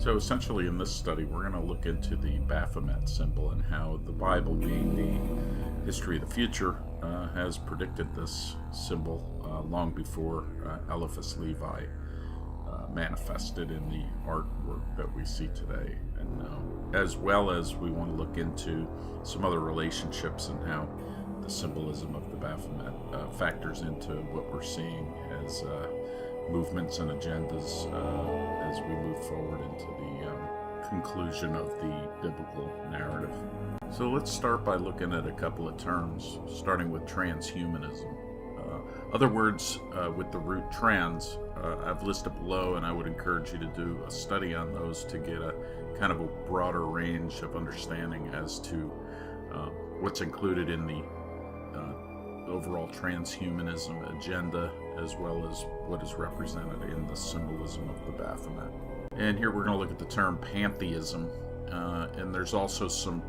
So essentially in this study, we're going to look into the Baphomet symbol and how the Bible, being the history of the future, has predicted this symbol long before Eliphas Levi manifested in the artwork that we see today. And as well as we want to look into some other relationships and how the symbolism of the Baphomet factors into what we're seeing as movements and agendas as we move forward into the conclusion of the biblical narrative. So let's start by looking at a couple of terms, starting with transhumanism. Other words with the root trans, I've listed below, and I would encourage you to do a study on those to get a kind of a broader range of understanding as to what's included in the overall transhumanism agenda, as well as what is represented in the symbolism of the Baphomet. And here we're going to look at the term pantheism, and there's also some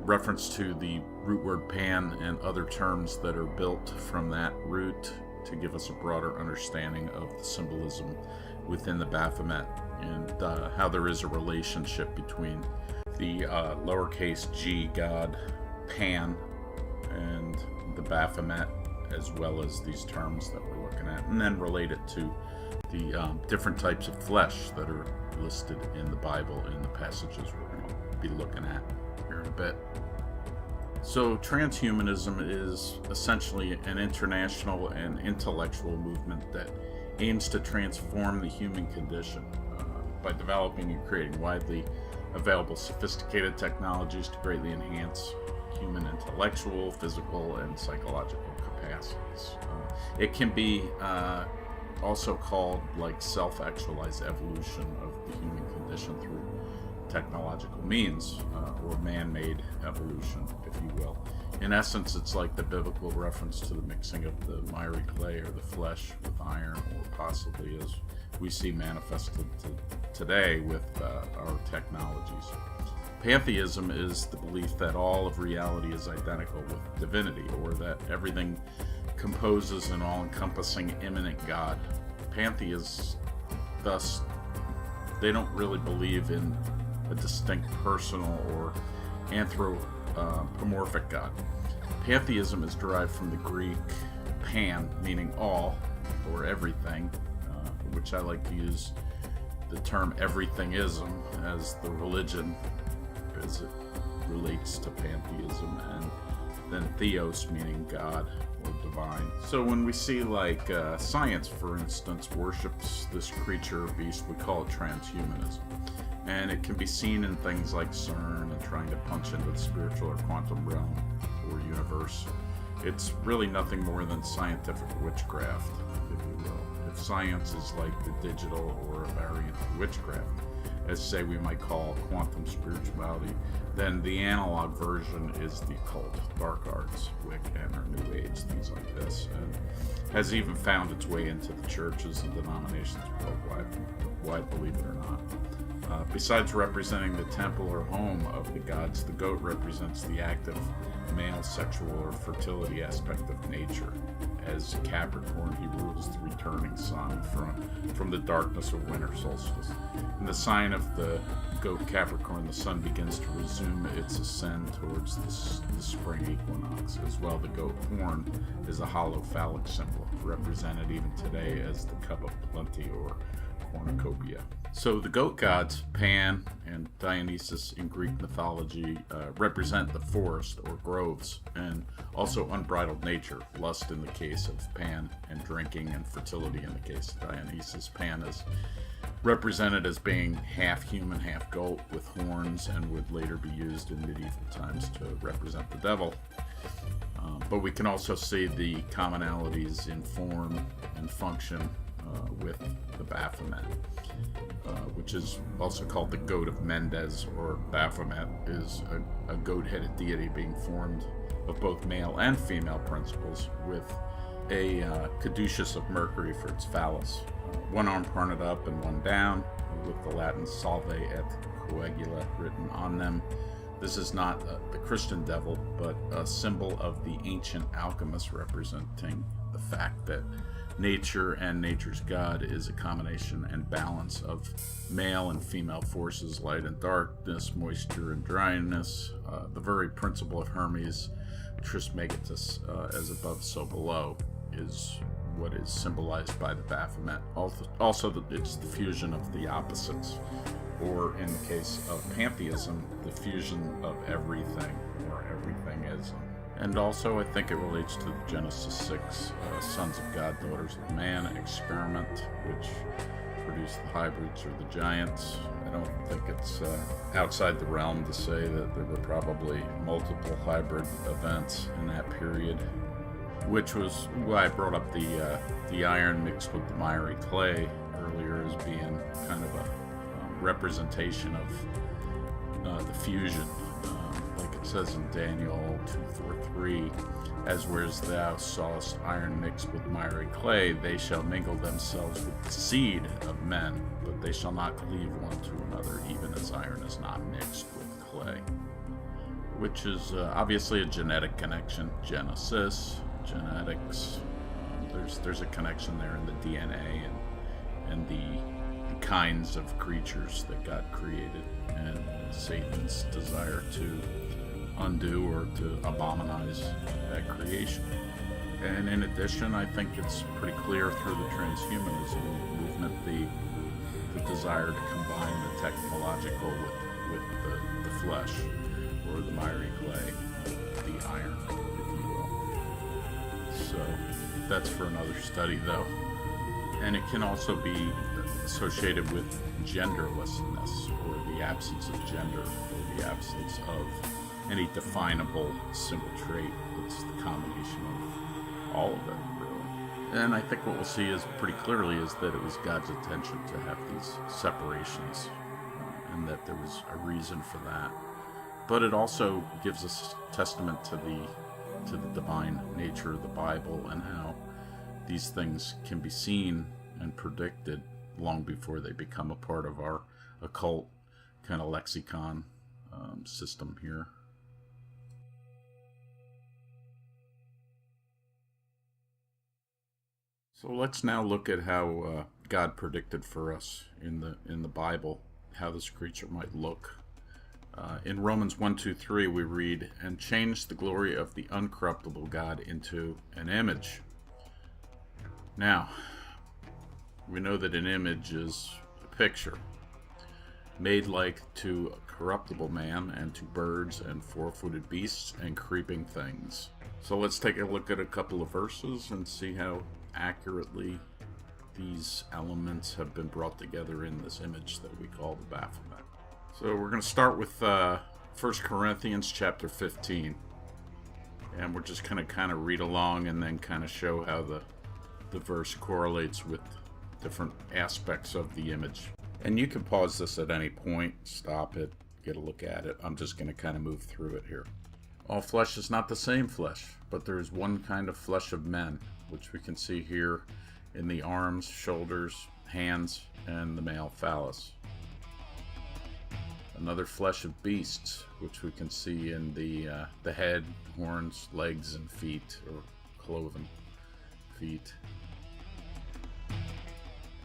reference to the root word pan and other terms that are built from that root to give us a broader understanding of the symbolism within the Baphomet and how there is a relationship between the lowercase g god Pan and the Baphomet, as well as these terms that we're looking at, and then relate it to the different types of flesh that are listed in the Bible in the passages we're going to be looking at here in a bit. So transhumanism is essentially an international and intellectual movement that aims to transform the human condition by developing and creating widely available sophisticated technologies to greatly enhance human intellectual, physical, and psychological capacities. It can be also called like self-actualized evolution of the human condition through technological means, or man-made evolution, if you will. In essence, it's like the biblical reference to the mixing of the miry clay or the flesh with iron, or possibly as we see manifested today with our technologies. Pantheism is the belief that all of reality is identical with divinity, or that everything composes an all-encompassing immanent God. Pantheists, thus, they don't really believe in a distinct personal or anthropomorphic God. Pantheism is derived from the Greek pan, meaning all or everything, which I like to use the term everythingism as the religion as it relates to pantheism, and then theos meaning God or divine. So when we see like science, for instance, worships this creature or beast, we call it transhumanism. And it can be seen in things like CERN and trying to punch into the spiritual or quantum realm or universe. It's really nothing more than scientific witchcraft, if you will. If science is like the digital or a variant of witchcraft, as say we might call quantum spirituality, then the analog version is the occult, dark arts, Wiccan, or New Age, things like this, and has even found its way into the churches and denominations worldwide, believe it or not. Besides representing the temple or home of the gods, the goat represents the active male sexual or fertility aspect of nature. As Capricorn, he rules the returning sun from the darkness of winter solstice. In the sign of the goat Capricorn, the sun begins to resume its ascent towards the spring equinox. As well, the goat horn is a hollow phallic symbol, represented even today as the cup of plenty or cornucopia. So the goat gods, Pan and Dionysus in Greek mythology, represent the forest or groves, and also unbridled nature, lust in the case of Pan, and drinking and fertility in the case of Dionysus. Pan is represented as being half human, half goat, with horns, and would later be used in medieval times to represent the devil. But we can also see the commonalities in form and function with the Baphomet, which is also called the goat of Mendes, or Baphomet is a goat-headed deity being formed of both male and female principles, with a caduceus of Mercury for its phallus, one arm pointed up and one down, with the Latin salve et coagula written on them. This is not the Christian devil, but a symbol of the ancient alchemists, representing the fact that nature and nature's God is a combination and balance of male and female forces, light and darkness, moisture and dryness. The very principle of Hermes Trismegistus, as above so below, is what is symbolized by the Baphomet. Also, it's the fusion of the opposites, or in the case of pantheism, the fusion of everything, or everything is. And also, I think it relates to the Genesis 6 sons of God, daughters of man experiment, which produced the hybrids or the giants. I don't think it's outside the realm to say that there were probably multiple hybrid events in that period, which was why I brought up the iron mixed with the miry clay earlier as being kind of a representation of the fusion. Like it says in Daniel 2:4-3, as whereas thou sawest iron mixed with miry clay, they shall mingle themselves with the seed of men, but they shall not cleave one to another, even as iron is not mixed with clay. Which is obviously a genetic connection. Genesis, genetics. There's a connection there in the DNA and the kinds of creatures that God created, and Satan's desire to undo or to abominize that creation. And in addition, I think it's pretty clear through the transhumanism movement the desire to combine the technological with the flesh, or the miry clay, the iron, if you will. So that's for another study, though. And it can also be associated with genderlessness, or the absence of gender, or the absence of any definable single trait. It's the combination of all of it, really. And I think what we'll see is pretty clearly is that it was God's intention to have these separations, and that there was a reason for that. But it also gives us testament to the divine nature of the Bible, and how these things can be seen and predicted long before they become a part of our occult kind of lexicon system here. So let's now look at how God predicted for us in the Bible how this creature might look. In Romans 1:2-3 we read, "And changed the glory of the uncorruptible God into an image." Now, we know that an image is a picture made like to a corruptible man, and to birds and four-footed beasts and creeping things. So let's take a look at a couple of verses and see how accurately these elements have been brought together in this image that we call the Baphomet. So we're going to start with 1 Corinthians chapter 15. And we're just going to kind of read along and then kind of show how the verse correlates with different aspects of the image. And you can pause this at any point, stop it, get a look at it. I'm just going to kind of move through it here. All flesh is not the same flesh, but there is one kind of flesh of men, which we can see here in the arms, shoulders, hands, and the male phallus. Another flesh of beasts, which we can see in the head, horns, legs, and feet, or cloven feet.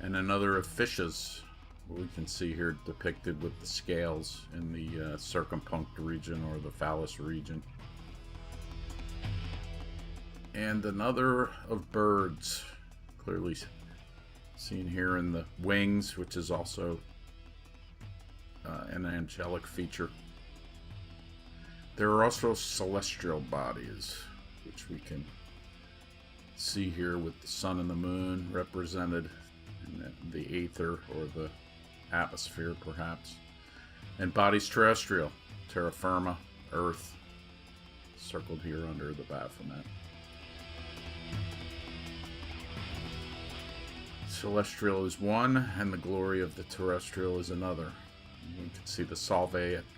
And another of fishes, we can see here depicted with the scales in the circumpunct region, or the phallus region. And another of birds, clearly seen here in the wings, which is also an angelic feature. There are also celestial bodies, which we can see here with the sun and the moon represented in the aether, or the atmosphere perhaps. And bodies terrestrial, terra firma, earth, circled here under the Baphomet. Celestial is one, and the glory of the terrestrial is another. You can see the solve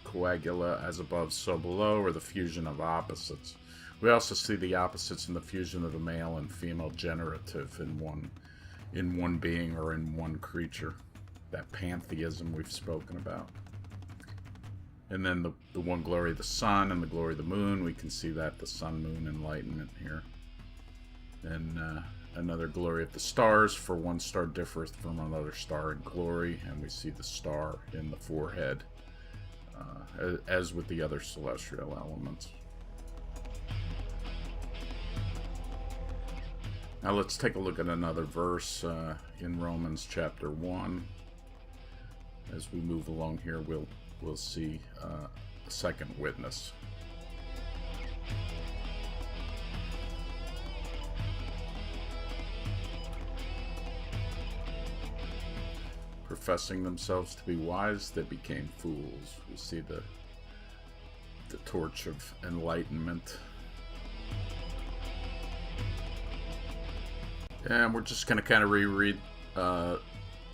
coagula, as above so below, or the fusion of opposites. We also see the opposites in the fusion of the male and female generative in one being, or in one creature. That pantheism we've spoken about. And then the one glory of the sun and the glory of the moon, we can see that the sun-moon enlightenment here. And another glory of the stars, for one star differeth from another star in glory, and we see the star in the forehead, as with the other celestial elements. Now let's take a look at another verse in Romans chapter 1. As we move along here, we'll see a second witness. Professing themselves to be wise, they became fools. We see the torch of enlightenment. And we're just going to kind of reread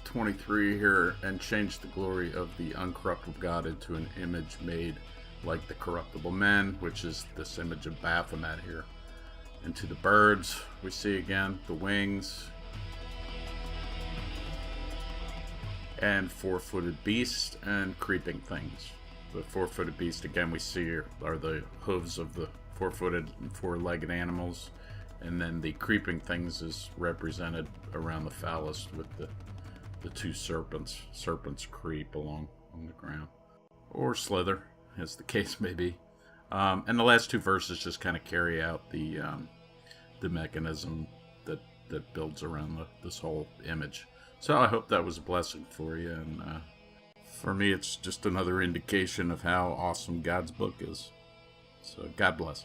23 here, and change the glory of the uncorruptible God into an image made like the corruptible men, which is this image of Baphomet here. Into the birds, we see again the wings, and four-footed beasts and creeping things. The four-footed beast, again, we see are the hooves of the four-footed and four-legged animals, and then the creeping things is represented around the phallus with the two serpents. Serpents creep along on the ground, or slither, as the case may be. And the last two verses just kind of carry out the mechanism that builds around this whole image. So I hope that was a blessing for you, and for me it's just another indication of how awesome God's book is. So God bless.